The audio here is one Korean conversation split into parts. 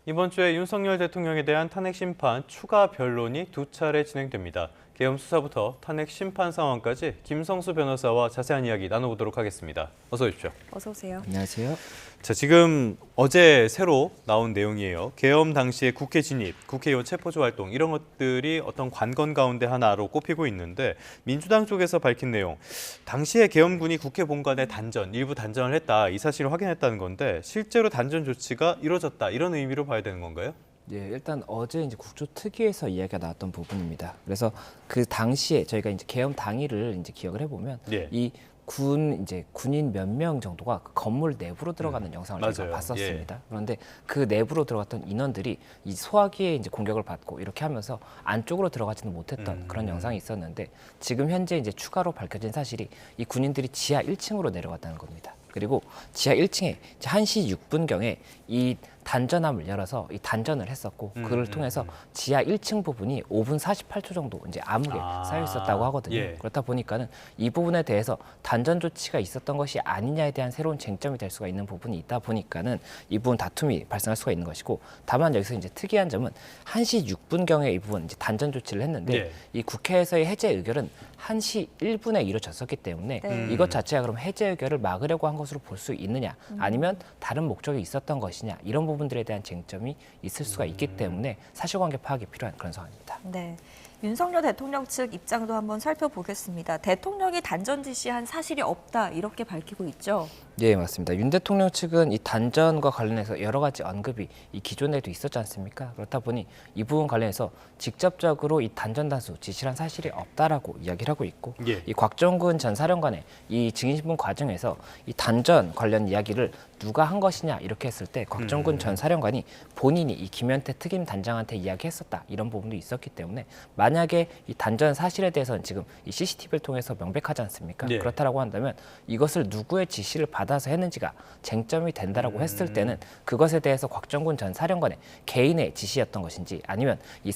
이번 주에 윤석열 대통령에 대한 탄핵 심판 추가 변론이 두 차례 진행됩니다. 계엄 수사부터 탄핵 심판 상황까지 김성수 변호사와 자세한 이야기 나눠보도록 하겠습니다. 어서 오십시오. 어서 오세요. 안녕하세요. 자, 지금 어제 새로 나온 내용이에요. 계엄 당시의 국회 진입, 국회의원 체포조 활동 이런 것들이 어떤 관건 가운데 하나로 꼽히고 있는데 민주당 쪽에서 밝힌 내용, 당시에 계엄군이 국회 본관에 일부 단전을 했다, 이 사실을 확인했다는 건데 실제로 단전 조치가 이루어졌다 이런 의미로 봐야 되는 건가요? 예, 일단 어제 이제 국조특위에서 이야기가 나왔던 부분입니다. 그래서 그 당시에 저희가 이제 계엄 당일을 이제 기억을 해보면 예. 이 군인 몇 명 정도가 그 건물 내부로 들어가는 영상을 저희가 맞아요. 봤었습니다. 그런데 그 내부로 들어갔던 인원들이 이 소화기에 이제 공격을 받고 이렇게 하면서 안쪽으로 들어가지는 못했던 그런 영상이 있었는데 지금 현재 이제 추가로 밝혀진 사실이 이 군인들이 지하 1층으로 내려갔다는 겁니다. 그리고 지하 1층에 1시 6분경에 이 단전함을 열어서 이 단전을 했었고 그를 통해서 지하 1층 부분이 5분 48초 정도 이제 암흑에 쌓여 있었다고 하거든요. 예. 그렇다 보니까는 이 부분에 대해서 단전 조치가 있었던 것이 아니냐에 대한 새로운 쟁점이 될 수가 있는 부분이 있다 보니까는 이 부분 다툼이 발생할 수가 있는 것이고, 다만 여기서 이제 특이한 점은 1시 6분경에 이 부분 이제 단전 조치를 했는데 예. 이 국회에서의 해제 의결은 1시 1분에 이루어졌었기 때문에 네. 이것 자체가 그럼 해제 의결을 막으려고 한 것으로 볼 수 있느냐, 아니면 다른 목적이 있었던 것이냐, 이런 부분들에 대한 쟁점이 있을 수가 있기 때문에 사실관계 파악이 필요한 그런 상황입니다. 네. 윤석열 대통령 측 입장도 한번 살펴보겠습니다. 대통령이 단전 지시한 사실이 없다 이렇게 밝히고 있죠. 예, 맞습니다. 윤 대통령 측은 이 단전과 관련해서 여러 가지 언급이 이 기존에도 있었지 않습니까? 그렇다 보니 이 부분 관련해서 직접적으로 이 단전 단수 지시한 사실이 없다라고 이야기를 하고 있고, 예. 이 곽정근 전 사령관의 이 증인신문 과정에서 이 단전 관련 이야기를 누가 한 것이냐 이렇게 했을 때 곽정근 전 사령관이 본인이 이 김현태 특임 단장한테 이야기했었다 이런 부분도 있었기 때문에 만약에 이 단전 사실에 대해서는 지금 이 CCTV를 통해서 명백하지 않습니까? 예. 그렇다라고 한다면 이것을 누구의 지시를 받아서 했는지가 쟁점이 된다라고 했을 때는 그것에 대해서 곽정근 전 사령관의 개인의 지시였던 것인지 아니면 이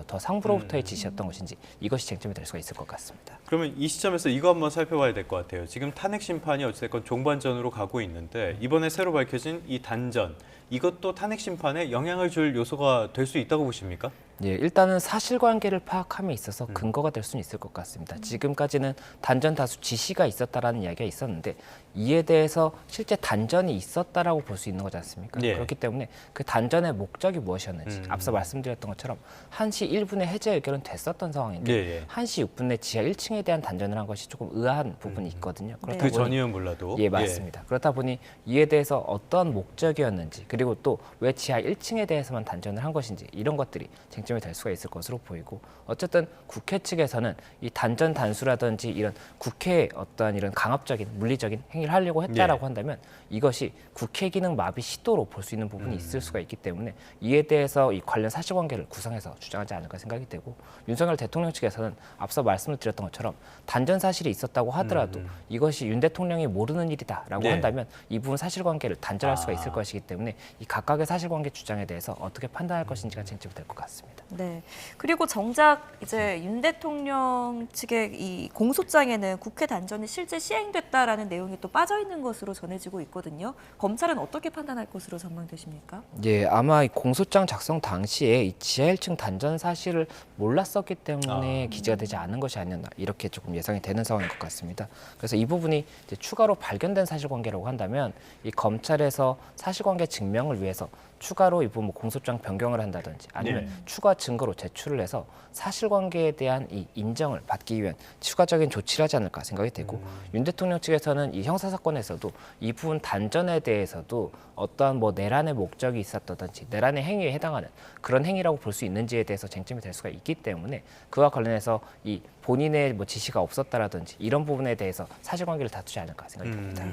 더 상부로부터의 지시였던 것인지 이것이 쟁점이 될 수가 있을 것 같습니다. 그러면 이 시점에서 이거 한번 살펴봐야 될 것 같아요. 지금 탄핵 심판이 어찌됐건 종반전으로 가고 있는데 이번에 새로 밝혀진 이 단전, 이것도 탄핵 심판에 영향을 줄 요소가 될 수 있다고 보십니까? 예, 일단은 사실관계를 파악함에 있어서 근거가 될 수는 있을 것 같습니다. 지금까지는 단전 다수 지시가 있었다라는 이야기가 있었는데 이에 대해서 실제 단전이 있었다라고 볼 수 있는 거지 않습니까? 예. 그렇기 때문에 그 단전의 목적이 무엇이었는지 앞서 말씀드렸던 것처럼 1시 1분에 해제 의결은 됐었던 상황인데 예, 예. 1시 6분에 지하 1층에 대한 단전을 한 것이 조금 의아한 부분이 있거든요. 그렇다 그 보니 전이면 몰라도. 예, 맞습니다. 그렇다 보니 이에 대해서 어떤 목적이었는지, 그리고 또 왜 지하 1층에 대해서만 단전을 한 것인지 이런 것들이 쟁점이 될 수가 있을 것으로 보이고, 어쨌든 국회 측에서는 이 단전 단수라든지 이런 국회의 어떠한 이런 강압적인 물리적인 행위를 하려고 했다라고 한다면 이것이 국회 기능 마비 시도로 볼 수 있는 부분이 있을 수가 있기 때문에 이에 대해서 이 관련 사실관계를 구성해서 주장하지 않을까 생각이 되고, 윤석열 대통령 측에서는 앞서 말씀을 드렸던 것처럼 단전 사실이 있었다고 하더라도 이것이 윤 대통령이 모르는 일이다라고 네. 한다면 이 부분 사실관계를 단절할 수가 있을 것이기 때문에 이 각각의 사실관계 주장에 대해서 어떻게 판단할 것인지가 쟁점이 될 것 같습니다. 네. 그리고 정작 이제 윤 대통령 측의 이 공소장에는 국회 단전이 실제 시행됐다라는 내용이 또 빠져 있는 것으로 전해지고 있거든요. 검찰은 어떻게 판단할 것으로 전망되십니까? 예, 아마 이 공소장 작성 당시에 이 지하 1층 단전 사실을 몰랐었기 때문에 기재가 되지 않은 것이 아니었나 이렇게 조금 예상이 되는 상황인 것 같습니다. 그래서 이 부분이 이제 추가로 발견된 사실관계라고 한다면 이 검찰에서 사실관계 증명을 위해서 추가로 이 부분 공소장 변경을 한다든지 아니면 추가 증거로 제출을 해서 사실관계에 대한 이 인정을 받기 위한 추가적인 조치를 하지 않을까 생각이 되고, 윤 대통령 측에서는 이 형사사건에서도 이 부분 단전에 대해서도 어떠한 뭐 내란의 목적이 있었다든지 내란의 행위에 해당하는 그런 행위라고 볼 수 있는지에 대해서 쟁점이 될 수가 있기 때문에 그와 관련해서 이 본인의 뭐 지시가 없었다라든지 이런 부분에 대해서 사실관계를 다투지 않을까 생각이 듭니다.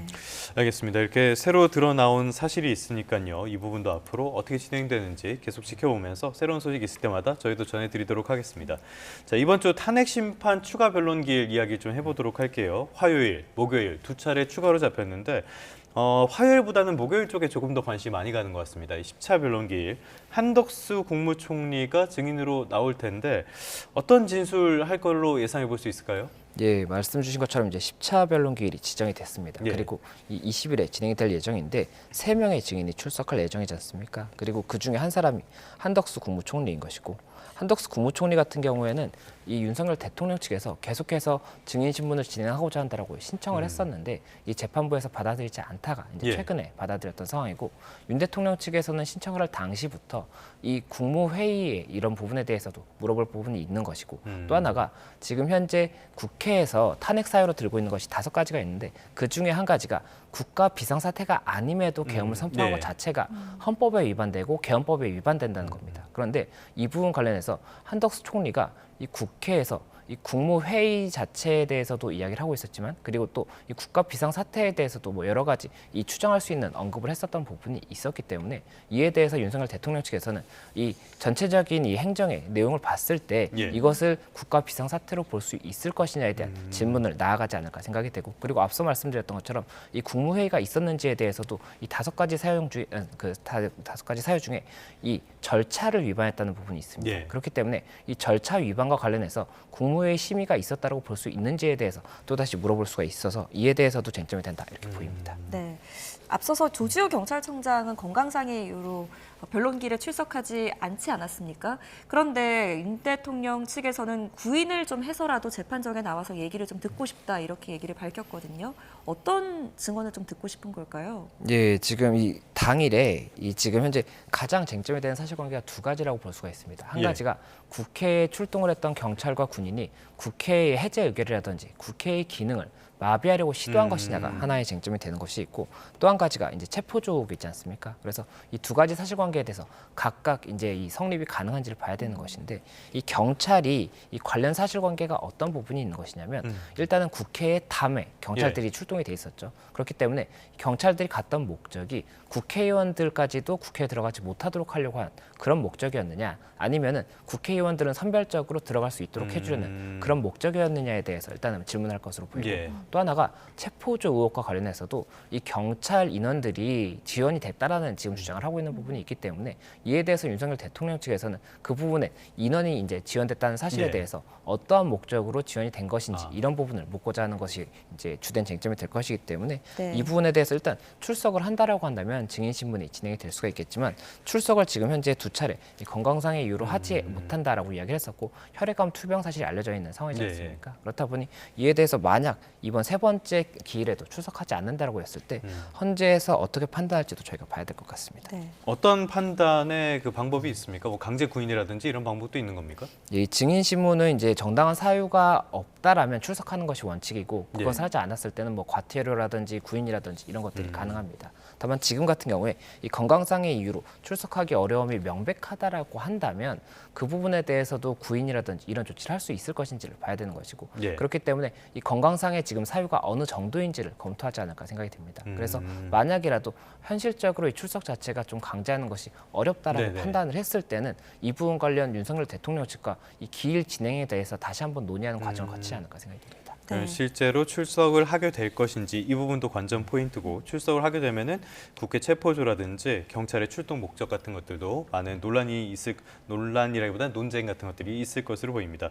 알겠습니다. 이렇게 새로 드러나온 사실이 있으니까요. 이 부분도 앞으로 어떻게 진행되는지 계속 지켜보면서 새로운 소식이 있을 때마다 저희도 전해드리도록 하겠습니다. 자, 이번 주 탄핵 심판 추가 변론기일 이야기 좀 해보도록 할게요. 화요일, 목요일 두 차례 추가로 잡혔는데 화요일보다는 목요일 쪽에 조금 더 관심이 많이 가는 것 같습니다. 이 10차 변론기일 한덕수 국무총리가 증인으로 나올 텐데 어떤 진술할 걸로 예상해 볼 수 있을까요? 예, 말씀 주신 것처럼 이제 10차 변론 기일이 지정이 됐습니다. 예. 그리고 이 20일에 진행이 될 예정인데 3명의 증인이 출석할 예정이지 않습니까? 그리고 그 중에 한 사람이 한덕수 국무총리인 것이고 한덕수 국무총리 같은 경우에는 이 윤석열 대통령 측에서 계속해서 증인 신문을 진행하고자 한다라고 신청을 했었는데 이 재판부에서 받아들이지 않다가 이제 예. 최근에 받아들였던 상황이고 윤 대통령 측에서는 신청을 할 당시부터 이 국무회의에 이런 부분에 대해서도 물어볼 부분이 있는 것이고 또 하나가 지금 현재 국회에서 탄핵 사유로 들고 있는 것이 5가지가 있는데 그 중에 한 가지가 국가 비상사태가 아님에도 계엄을 선포한 네. 것 자체가 헌법에 위반되고 개헌법에 위반된다는 겁니다. 그런데 이 부분 관련해서 한덕수 총리가 이 국회에서 이 국무회의 자체에 대해서도 이야기를 하고 있었지만 그리고 또 이 국가 비상사태에 대해서도 뭐 여러 가지 이 추정할 수 있는 언급을 했었던 부분이 있었기 때문에 이에 대해서 윤석열 대통령 측에서는 이 전체적인 이 행정의 내용을 봤을 때 예. 이것을 국가 비상사태로 볼 수 있을 것이냐에 대한 질문을 나아가지 않을까 생각이 되고 그리고 앞서 말씀드렸던 것처럼 이 국무회의가 있었는지에 대해서도 이 5가지 사유 중에 다섯 가지 사유 중에 이 절차를 위반했다는 부분이 있습니다. 예. 그렇기 때문에 이 절차 위반과 관련해서 국무회의 심의가 있었다고 볼 수 있는지에 대해서 또다시 물어볼 수가 있어서 이에 대해서도 쟁점이 된다 이렇게 보입니다. 네. 앞서서 조지호 경찰청장은 건강상의 이유로 변론기일에 출석하지 않지 않았습니까? 그런데 윤 대통령 측에서는 구인을 좀 해서라도 재판정에 나와서 얘기를 좀 듣고 싶다 이렇게 얘기를 밝혔거든요. 어떤 증언을 좀 듣고 싶은 걸까요? 예, 지금 이 당일에 이 지금 현재 가장 쟁점이 되는 사실관계가 2가지라고 볼 수가 있습니다. 한 예. 가지가 국회에 출동을 했던 경찰과 군인이 국회의 해제 의결이라든지 국회의 기능을 마비하려고 시도한 것이냐가 하나의 쟁점이 되는 것이 있고 또 한 가지가 이제 체포조국이 있지 않습니까? 그래서 이 2가지 사실관계에 대해서 각각 이제 이 성립이 가능한지를 봐야 되는 것인데 이 경찰이 이 관련 사실관계가 어떤 부분이 있는 것이냐면 일단은 국회의 담에 경찰들이 출동이 돼 있었죠. 그렇기 때문에 경찰들이 갔던 목적이 국회의원들까지도 국회에 들어가지 못하도록 하려고 한 그런 목적이었느냐 아니면은 국회의원들은 선별적으로 들어갈 수 있도록 해주려는 그런 목적이었느냐에 대해서 일단은 질문할 것으로 보이고 예. 또 하나가 체포조 의혹과 관련해서도 이 경찰 인원들이 지원이 됐다라는 지금 주장을 하고 있는 부분이 있기 때문에 이에 대해서 윤석열 대통령 측에서는 그 부분에 인원이 이제 지원됐다는 사실에 예. 대해서 어떠한 목적으로 지원이 된 것인지 이런 부분을 묻고자 하는 것이 이제 주된 쟁점이 될 것이기 때문에 네. 이 부분에 대해서 일단 출석을 한다라고 한다면 증인 신문이 진행이 될 수가 있겠지만 출석을 지금 현재 2차례 이 건강상의 이유로 하지 못한다라고 이야기를 했었고 혈액암 투병 사실이 알려져 있는 상황이지 네. 않습니까? 그렇다 보니 이에 대해서 만약 이번 3번째 기일에도 출석하지 않는다라고 했을 때 헌재에서 어떻게 판단할지도 저희가 봐야 될 것 같습니다. 네. 어떤 판단의 그 방법이 있습니까? 뭐 강제 구인이라든지 이런 방법도 있는 겁니까? 이 증인 신문은 이제 정당한 사유가 없다라면 출석하는 것이 원칙이고 그것을 예. 하지 않았을 때는 뭐 과태료라든지 구인이라든지 이런 것들이 가능합니다. 다만 지금 같은 경우에 이 건강상의 이유로 출석하기 어려움이 명백하다라고 한다면 그 부분에 대해서도 구인이라든지 이런 조치를 할 수 있을 것인지를 봐야 되는 것이고 예. 그렇기 때문에 이 건강상의 지금 사유가 어느 정도인지를 검토하지 않을까 생각이 듭니다. 그래서 만약이라도 현실적으로 이 출석 자체가 좀 강제하는 것이 어렵다라고 네네. 판단을 했을 때는 이 부분 관련 윤석열 대통령 측과 이 기일 진행에 대해서 다시 한번 논의하는 과정을 거치지 않을까 생각이 듭니다. 네. 실제로 출석을 하게 될 것인지 이 부분도 관전 포인트고 출석을 하게 되면은 국회 체포조라든지 경찰의 출동 목적 같은 것들도 많은 논란이라기보다는 논쟁 같은 것들이 있을 것으로 보입니다.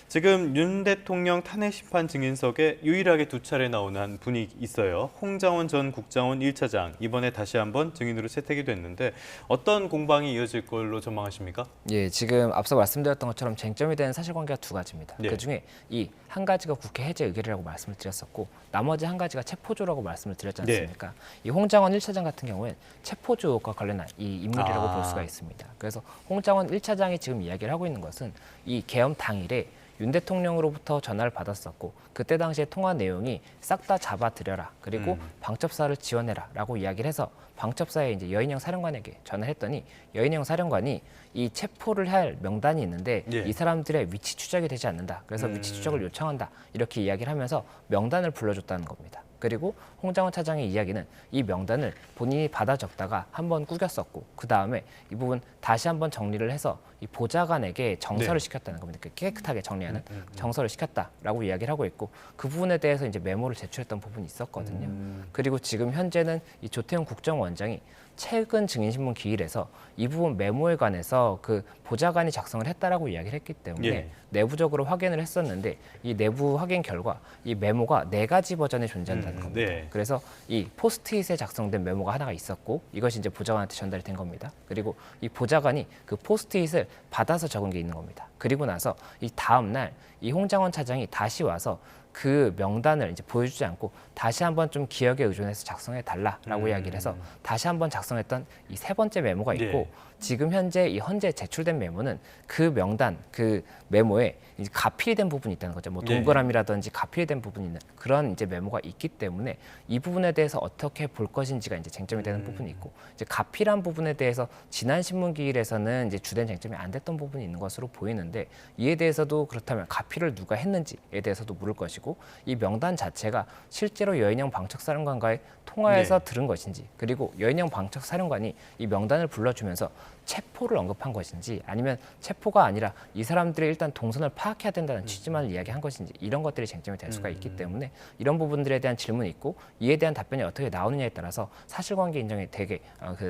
지금 윤 대통령 탄핵 심판 증인석에 유일하게 2차례 나오는 한 분이 있어요. 홍장원 전 국정원 1차장 이번에 다시 한번 증인으로 채택이 됐는데 어떤 공방이 이어질 걸로 전망하십니까? 예, 지금 앞서 말씀드렸던 것처럼 쟁점이 되는 사실관계가 2가지입니다. 예. 그중에 이 한 가지가 국회 해제 의결이라고 말씀을 드렸었고 나머지 한 가지가 체포조라고 말씀을 드렸지 네. 않습니까? 이 홍장원 1차장 같은 경우엔 체포조 의혹과 관련한 이 인물이라고 볼 수가 있습니다. 그래서 홍장원 1차장이 지금 이야기를 하고 있는 것은 이 계엄 당일에 윤 대통령으로부터 전화를 받았었고 그때 당시에 통화 내용이 싹 다 잡아들여라 그리고 방첩사를 지원해라라고 이야기를 해서 방첩사에 이제 여인영 사령관에게 전화를 했더니 여인영 사령관이 이 체포를 할 명단이 있는데 예. 이 사람들의 위치 추적이 되지 않는다. 그래서 위치 추적을 요청한다. 이렇게 이야기를 하면서 명단을 불러줬다는 겁니다. 그리고 홍장원 차장의 이야기는 이 명단을 본인이 받아 적다가 한번 꾸겼었고 그 다음에 이 부분 다시 한번 정리를 해서 이 보좌관에게 정서를 네. 시켰다는 겁니다. 깨끗하게 정리하는 정서를 시켰다라고 이야기를 하고 있고 그 부분에 대해서 이제 메모를 제출했던 부분이 있었거든요. 그리고 지금 현재는 이 조태훈 국정원장이 최근 증인신문 기일에서 이 부분 메모에 관해서 그 보좌관이 작성을 했다라고 이야기를 했기 때문에 예. 내부적으로 확인을 했었는데 이 내부 확인 결과 이 메모가 4가지 버전이 존재한다는 겁니다. 네. 그래서 이 포스트잇에 작성된 메모가 하나가 있었고 이것이 이제 보좌관한테 전달이 된 겁니다. 그리고 이 보좌관이 그 포스트잇을 받아서 적은 게 있는 겁니다. 그리고 나서 이 다음 날 이 홍장원 차장이 다시 와서 그 명단을 이제 보여주지 않고 다시 한번 좀 기억에 의존해서 작성해 달라라고 이야기를 해서 다시 한번 작성했던 이 3번째 메모가 있고 네. 지금 현재 이 헌재 제출된 메모는 그 명단 그 메모에 이제 가필이 된 부분이 있다는 거죠. 뭐 네. 동그라미라든지 가필이 된 부분이 있는 그런 이제 메모가 있기 때문에 이 부분에 대해서 어떻게 볼 것인지가 이제 쟁점이 되는 부분이 있고 이제 가필한 부분에 대해서 지난 신문기일에서는 이제 주된 쟁점이 안 됐던 부분이 있는 것으로 보이는데 이에 대해서도 그렇다면 가필을 누가 했는지에 대해서도 물을 것이고 이 명단 자체가 실제로 여인영 방책사령관과의 통화에서 네. 들은 것인지 그리고 여인영 방책사령관이 이 명단을 불러주면서 체포를 언급한 것인지 아니면 체포가 아니라 이 사람들이 일단 동선을 파악해야 된다는 취지만을 이야기한 것인지 이런 것들이 쟁점이 될 수가 있기 때문에 이런 부분들에 대한 질문이 있고 이에 대한 답변이 어떻게 나오느냐에 따라서 사실관계 인정이 되게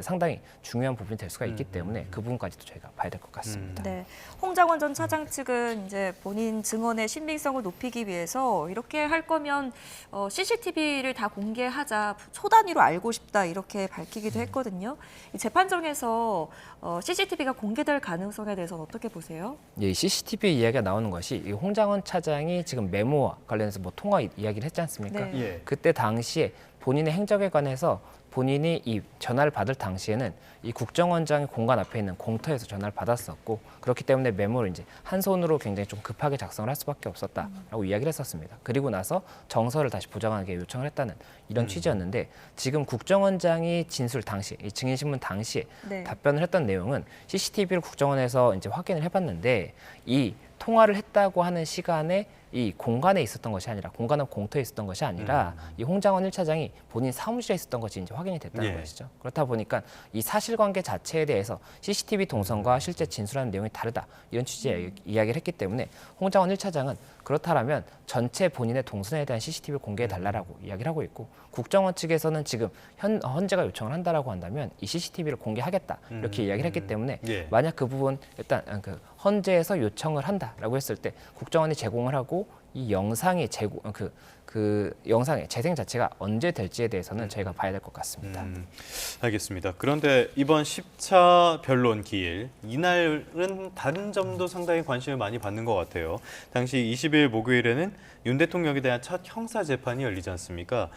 상당히 중요한 부분이 될 수가 있기 때문에 그 부분까지도 저희가 봐야 될 것 같습니다. 네, 홍장원 전 차장 측은 이제 본인 증언의 신빙성을 높이기 위해서 이렇게 할 거면 CCTV를 다 공개하자, 초단위로 알고 싶다 이렇게 밝히기도 했거든요. 이 재판정에서 CCTV가 공개될 가능성에 대해서는 어떻게 보세요? 예, CCTV 이야기가 나오는 것이 이 홍장원 차장이 지금 메모와 관련해서 뭐 통화 이야기를 했지 않습니까? 네. 예. 그때 당시에 본인의 행적에 관해서 본인이 이 전화를 받을 당시에는 이 국정원장의 공간 앞에 있는 공터에서 전화를 받았었고 그렇기 때문에 메모를 이제 한 손으로 굉장히 좀 급하게 작성을 할 수밖에 없었다라고 이야기를 했었습니다. 그리고 나서 정서를 다시 보좌관에게 요청을 했다는 이런 취지였는데 지금 국정원장이 진술 당시, 이 증인신문 당시에 네. 답변을 했던 내용은 CCTV를 국정원에서 이제 확인을 해봤는데 이 통화를 했다고 하는 시간에 이 공간에 있었던 것이 아니라 공간은 공터에 있었던 것이 아니라 이 홍장원 1차장이 본인 사무실에 있었던 것이 이제 확인이 됐다는 예. 것이죠. 그렇다 보니까 이 사실관계 자체에 대해서 CCTV 동선과 실제 진술하는 내용이 다르다 이런 취지의 이야기를 했기 때문에 홍장원 1차장은 그렇다라면 전체 본인의 동선에 대한 CCTV를 공개해달라고 이야기를 하고 있고 국정원 측에서는 지금 헌재가 요청을 한다라고 한다면 이 CCTV를 공개하겠다 이렇게 이야기를 했기 때문에 예. 만약 그 부분 일단 그 헌재에서 요청을 한다라고 했을 때 국정원이 제공을 하고 이 영상의 그 영상의 재생 자체가 언제 될지에 대해서는 저희가 봐야 될 것 같습니다. 알겠습니다. 그런데 이번 10차 변론 기일 이날은 다른 점도 상당히 관심을 많이 받는 것 같아요. 당시 20일 목요일에는 윤 대통령에 대한 첫 형사 재판이 열리지 않습니까?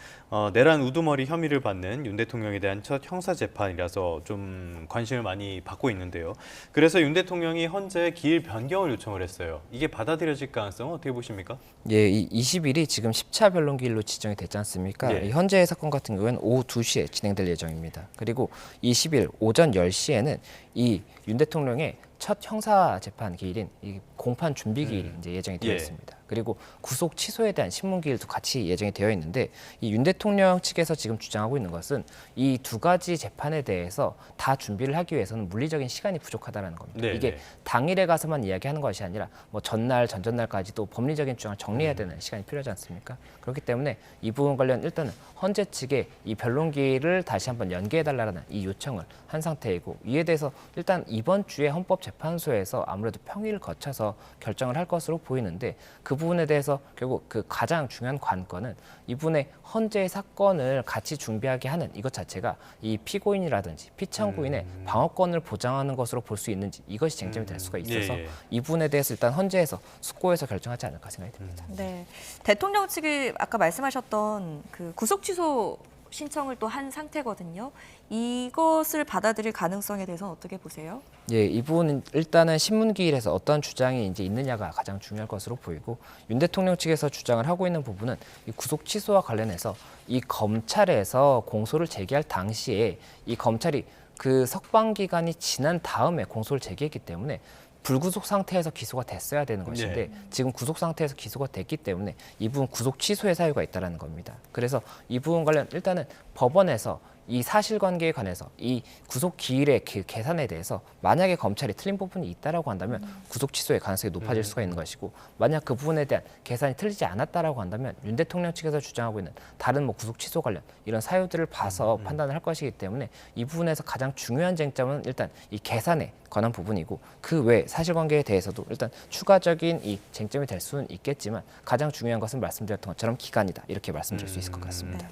내란 우두머리 혐의를 받는 윤 대통령에 대한 첫 형사 재판이라서 좀 관심을 많이 받고 있는데요. 그래서 윤 대통령이 헌재에 기일 변경을 요청을 했어요. 이게 받아들여질 가능성은 어떻게 보십니까? 예, 이 20일이 지금 10차 변론기일로 지정이 됐지 않습니까? 예. 이 현재의 사건 같은 경우에는 오후 2시에 진행될 예정입니다. 그리고 20일 오전 10시에는 이 윤 대통령의 첫 형사 재판 기일인 이 공판 준비 기일이 이제 예정이 되어 예. 있습니다. 그리고 구속 취소에 대한 신문 기일도 같이 예정이 되어 있는데 이 윤 대통령 측에서 지금 주장하고 있는 것은 이 두 가지 재판에 대해서 다 준비를 하기 위해서는 물리적인 시간이 부족하다는 겁니다. 네, 이게 네. 당일에 가서만 이야기하는 것이 아니라 뭐 전날, 전전날까지도 법리적인 주장을 정리해야 되는 시간이 필요하지 않습니까? 그렇기 때문에 이 부분 관련 일단은 헌재 측에 이 변론기를 다시 한번 연기해달라는 이 요청을 한 상태이고 이에 대해서 일단 이번 주에 헌법재판소에서 아무래도 평의를 거쳐서 결정을 할 것으로 보이는데 그 부분에 대해서 결국 그 가장 중요한 관건은 이분의 헌재의 사건을 같이 준비하게 하는 이것 자체가 이 피고인이라든지 피청구인의 방어권을 보장하는 것으로 볼 수 있는지 이것이 쟁점이 될 수가 있어서 예, 예. 이 부분에 대해서 일단 헌재에서 숙고해서 결정하지 않을까 생각이 듭니다. 네, 대통령 측이 아까 말씀하셨던 그 구속 취소 신청을 또 한 상태거든요. 이것을 받아들일 가능성에 대해서는 어떻게 보세요? 예, 이 부분은 일단은 신문기일에서 어떤 주장이 이제 있느냐가 가장 중요할 것으로 보이고 윤 대통령 측에서 주장을 하고 있는 부분은 이 구속 취소와 관련해서 이 검찰에서 공소를 제기할 당시에 이 검찰이 그 석방 기간이 지난 다음에 공소를 제기했기 때문에 불구속 상태에서 기소가 됐어야 되는 것인데 지금 구속 상태에서 기소가 됐기 때문에 이 부분 구속 취소의 사유가 있다는 겁니다. 그래서 이 부분 관련 일단은 법원에서 이 사실관계에 관해서 이 구속 기일의 그 계산에 대해서 만약에 검찰이 틀린 부분이 있다라고 한다면 구속 취소의 가능성이 높아질 수가 있는 것이고, 만약 그 부분에 대한 계산이 틀리지 않았다라고 한다면 윤 대통령 측에서 주장하고 있는 다른 뭐 구속 취소 관련 이런 사유들을 봐서 판단을 할 것이기 때문에 이 부분에서 가장 중요한 쟁점은 일단 이 계산에 관한 부분이고, 그 외 사실관계에 대해서도 일단 추가적인 이 쟁점이 될 수는 있겠지만 가장 중요한 것은 말씀드렸던 것처럼 기간이다, 이렇게 말씀드릴 수 있을 것 같습니다.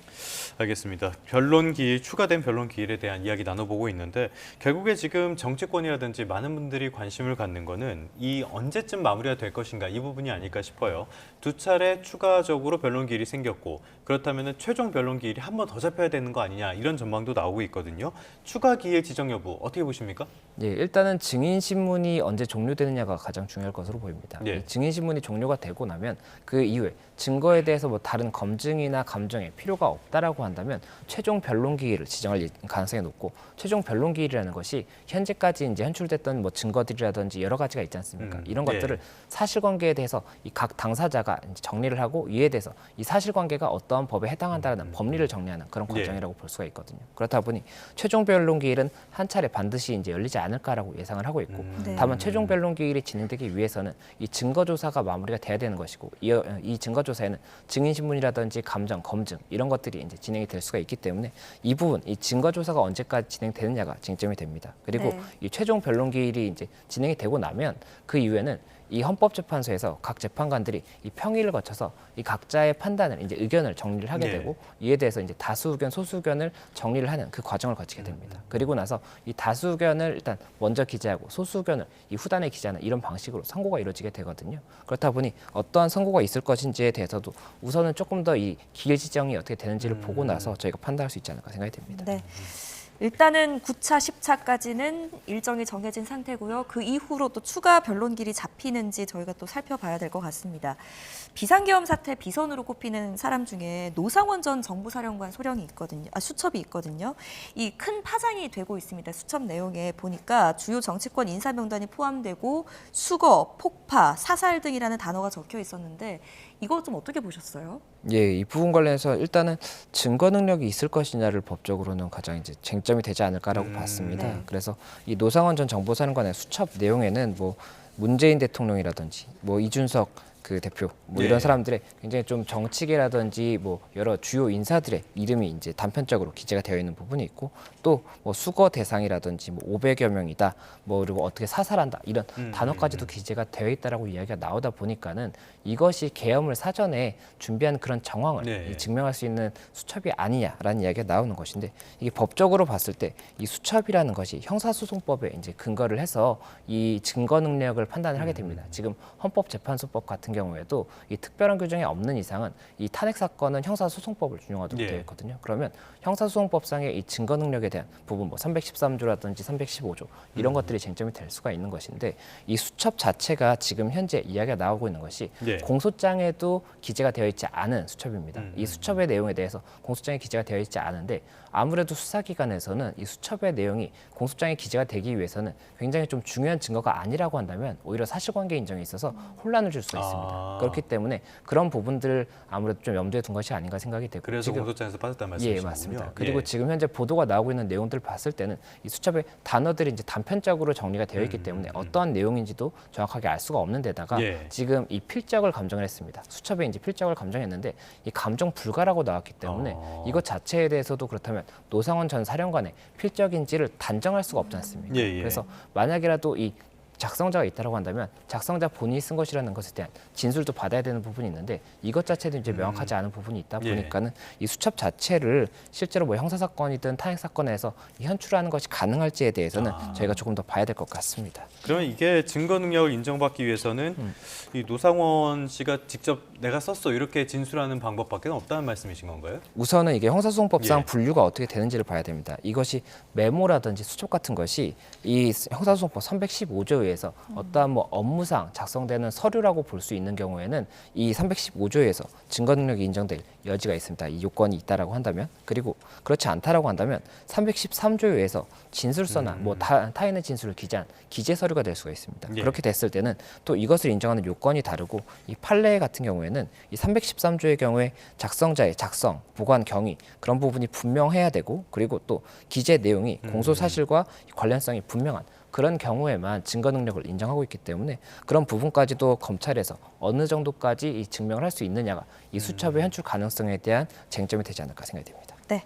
알겠습니다. 변론 기일, 추가된 변론 기일에 대한 이야기 나눠보고 있는데, 결국에 지금 정치권이라든지 많은 분들이 관심을 갖는 거는 이 언제쯤 마무리가 될 것인가, 이 부분이 아닐까 싶어요. 두 차례 추가적으로 변론 기일이 생겼고, 그렇다면 최종 변론 기일이 한 번 더 잡혀야 되는 거 아니냐, 이런 전망도 나오고 있거든요. 추가 기일 지정 여부 어떻게 보십니까? 예, 일단은 증인 신문이 언제 종료되느냐가 가장 중요할 것으로 보입니다. 예. 이 증인 신문이 종료가 되고 나면 그 이후에 증거에 대해서 뭐 다른 검증이나 감정에 필요가 없다라고 한다면 최종 변론 기일을 지정할 가능성이 높고, 최종 변론 기일이라는 것이 현재까지 이제 현출됐던 뭐 증거들이라든지 여러 가지가 있지 않습니까? 이런 것들을 사실관계에 대해서 이 각 당사자가 이제 정리를 하고, 이에 대해서 이 사실관계가 어떠한 법에 해당한다는 법리를 정리하는 그런 과정이라고 볼 수가 있거든요. 그렇다 보니 최종 변론 기일은 한 차례 반드시 이제 열리지 않을까라고 예상을 하고 있고, 네. 다만 최종 변론 기일이 진행되기 위해서는 이 증거 조사가 마무리가 돼야 되는 것이고, 이 증거 조사에는 증인 신문이라든지 감정, 검증 이런 것들이 이제 진행이 될 수가 있기 때문에 이 부분, 이 증거 조사가 언제까지 진행되느냐가 쟁점이 됩니다. 그리고 네. 이 최종 변론 기일이 이제 진행이 되고 나면 그 이후에는 이 헌법재판소에서 각 재판관들이 이 평의를 거쳐서 이 각자의 판단을 이제 의견을 정리를 하게 네. 되고, 이에 대해서 이제 다수 의견, 소수 의견을 정리를 하는 그 과정을 거치게 됩니다. 그리고 나서 이 다수 의견을 일단 먼저 기재하고 소수 의견을 이 후단에 기재하는 이런 방식으로 선고가 이루어지게 되거든요. 그렇다 보니 어떠한 선고가 있을 것인지에 대해서도 우선은 조금 더 이 기일 지정이 어떻게 되는지를 보고 나서 저희가 판단할 수 있지 않을까 생각이 됩니다. 네. 일단은 9차, 10차까지는 일정이 정해진 상태고요. 그 이후로 또 추가 변론길이 잡히는지 저희가 또 살펴봐야 될 것 같습니다. 비상계엄 사태 비선으로 꼽히는 사람 중에 노상원 전 정보사령관 소령이 있거든요. 수첩이 있거든요. 이 큰 파장이 되고 있습니다. 수첩 내용에 보니까 주요 정치권 인사 명단이 포함되고 수거, 폭파, 사살 등이라는 단어가 적혀 있었는데, 이거 좀 어떻게 보셨어요? 예, 이 부분 관련해서 일단은 증거 능력이 있을 것이냐를 법적으로는 가장 이제 쟁점이 되지 않을까라고 봤습니다. 네. 그래서 이 노상원 전 정보사령관의 수첩 내용에는 뭐 문재인 대통령이라든지 뭐 이준석 그 대표 뭐 네. 이런 사람들의 굉장히 좀 정치계라든지 뭐 여러 주요 인사들의 이름이 이제 단편적으로 기재가 되어 있는 부분이 있고, 또 뭐 수거 대상이라든지 뭐 500여 명이다, 뭐 그리고 어떻게 사살한다 이런 단어까지도 기재가 되어 있다라고 이야기가 나오다 보니까는 이것이 계엄을 사전에 준비한 그런 정황을 네. 증명할 수 있는 수첩이 아니냐라는 이야기가 나오는 것인데, 이게 법적으로 봤을 때 이 수첩이라는 것이 형사소송법에 이제 근거를 해서 이 증거 능력을 판단을 하게 됩니다. 지금 헌법재판소법 같은 경우에도 이 특별한 규정이 없는 이상은 이 탄핵 사건은 형사소송법을 준용하도록 예. 되어 있거든요. 그러면 형사소송법상의 이 증거 능력에 대한 부분, 뭐 313조라든지 315조 이런 것들이 쟁점이 될 수가 있는 것인데, 이 수첩 자체가 지금 현재 이야기가 나오고 있는 것이 예. 공소장에도 기재가 되어 있지 않은 수첩입니다. 이 수첩의 내용에 대해서 공소장에 기재가 되어 있지 않은데, 아무래도 수사기관에서는 이 수첩의 내용이 공소장에 기재가 되기 위해서는 굉장히 좀 중요한 증거가 아니라고 한다면 오히려 사실관계 인정에 있어서 혼란을 줄 수가 있습니다. 그렇기 때문에 그런 부분들을 아무래도 좀 염두에 둔 것이 아닌가 생각이 되고, 그래서 지금 공소장에서 빠졌다는 예, 말씀이시군요. 맞습니다. 그리고 지금 현재 보도가 나오고 있는 내용들을 봤을 때는 이 수첩의 단어들이 이제 단편적으로 정리가 되어 있기 때문에 어떠한 내용인지도 정확하게 알 수가 없는 데다가 예. 지금 이 필적을 감정을 했습니다. 수첩에 이제 필적을 감정했는데 이 감정 불가라고 나왔기 때문에 이것 자체에 대해서도 그렇다면 노상원 전 사령관의 필적인지를 단정할 수가 없지 않습니까? 예, 예. 그래서 만약이라도 이 작성자가 있다고 한다면 작성자 본인이 쓴 것이라는 것에 대한 진술도 받아야 되는 부분이 있는데, 이것 자체도 이제 명확하지 않은 부분이 있다 보니까는 이 수첩 자체를 실제로 뭐 형사 사건이든 탄핵 사건에서 현출하는 것이 가능할지에 대해서는 저희가 조금 더 봐야 될 것 같습니다. 그러면 이게 증거 능력을 인정받기 위해서는 이 노상원 씨가 직접 내가 썼어 이렇게 진술하는 방법밖에 없다는 말씀이신 건가요? 우선은 이게 형사소송법상 예. 분류가 어떻게 되는지를 봐야 됩니다. 이것이 메모라든지 수첩 같은 것이 이 형사소송법 315조에 의해서 어떠한 뭐 업무상 작성되는 서류라고 볼 수 있는 경우에는 이 315조에서 증거 능력이 인정될 여지가 있습니다. 이 요건이 있다라고 한다면, 그리고 그렇지 않다라고 한다면 313조에 의해서 진술서나 뭐 타인의 진술을 기재한 기재 서류가 될 수가 있습니다. 예. 그렇게 됐을 때는 또 이것을 인정하는 요건이 다르고, 이 판례 같은 경우에는 이 313조의 경우에 작성자의 작성, 보관 경위 그런 부분이 분명해야 되고, 그리고 또 기재 내용이 공소 사실과 관련성이 분명한 그런 경우에만 증거 능력을 인정하고 있기 때문에 그런 부분까지도 검찰에서 어느 정도까지 이 증명을 할 수 있느냐가 이 수첩의 현출 가능성에 대한 쟁점이 되지 않을까 생각이 됩니다. 네.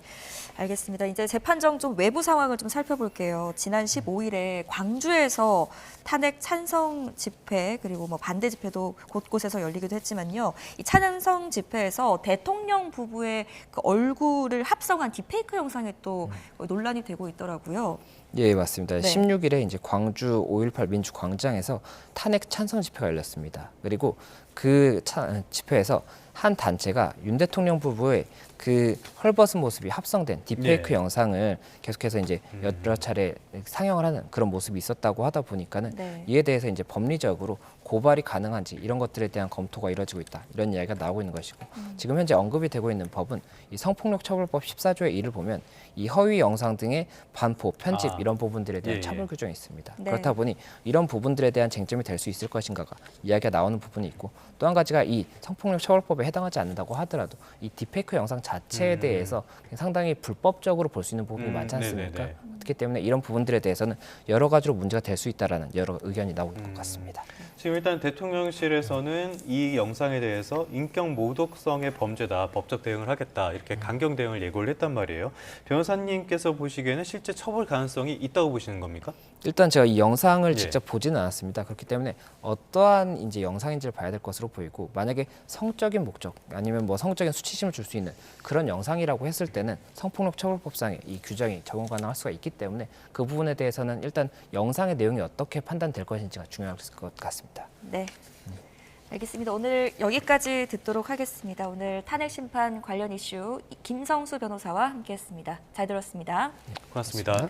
알겠습니다. 이제 재판정 좀 외부 상황을 좀 살펴볼게요. 지난 15일에 광주에서 탄핵 찬성 집회 그리고 뭐 반대 집회도 곳곳에서 열리기도 했지만요. 이 찬성 집회에서 대통령 부부의 그 얼굴을 합성한 딥페이크 영상이 또 논란이 되고 있더라고요. 예, 맞습니다. 네. 16일에 이제 광주 5.18 민주광장에서 탄핵 찬성 집회가 열렸습니다. 그리고 그 집회에서 한 단체가 윤 대통령 부부의 그 헐벗은 모습이 합성된 딥페이크 네. 영상을 계속해서 이제 여러 차례 상영을 하는 그런 모습이 있었다고 하다 보니까는 네. 이에 대해서 이제 법리적으로 고발이 가능한지 이런 것들에 대한 검토가 이루어지고 있다, 이런 이야기가 나오고 있는 것이고, 지금 현재 언급이 되고 있는 법은 이 성폭력처벌법 14조의 1을 보면 이 허위 영상 등의 반포, 편집 이런 부분들에 대한 예, 처벌 예. 규정이 있습니다. 네. 그렇다 보니 이런 부분들에 대한 쟁점이 될 수 있을 것인가가 이야기가 나오는 부분이 있고, 또 한 가지가 이 성폭력처벌법에 해당하지 않는다고 하더라도 이 딥페이크 영상 자체에 대해서 상당히 불법적으로 볼 수 있는 부분이 많지 않습니까? 네네네. 그렇기 때문에 이런 부분들에 대해서는 여러 가지로 문제가 될 수 있다라는 여러 의견이 나오고 있는 것 같습니다. 지금 일단 대통령실에서는 이 영상에 대해서 인격 모독성의 범죄다, 법적 대응을 하겠다, 이렇게 강경 대응을 예고를 했단 말이에요. 변호사님께서 보시기에는 실제 처벌 가능성이 있다고 보시는 겁니까? 일단 제가 이 영상을 예. 직접 보지는 않았습니다. 그렇기 때문에 어떠한 이제 영상인지를 봐야 될 것으로 보이고, 만약에 성적인 목적 아니면 뭐 성적인 수치심을 줄 수 있는 그런 영상이라고 했을 때는 성폭력 처벌법상의 이 규정이 적용 가능할 수가 있기 때문에 그 부분에 대해서는 일단 영상의 내용이 어떻게 판단될 것인지가 중요할 것 같습니다. 네. 알겠습니다. 오늘 여기까지 듣도록 하겠습니다. 오늘 탄핵 심판 관련 이슈 김성수 변호사와 함께했습니다. 잘 들었습니다. 고맙습니다.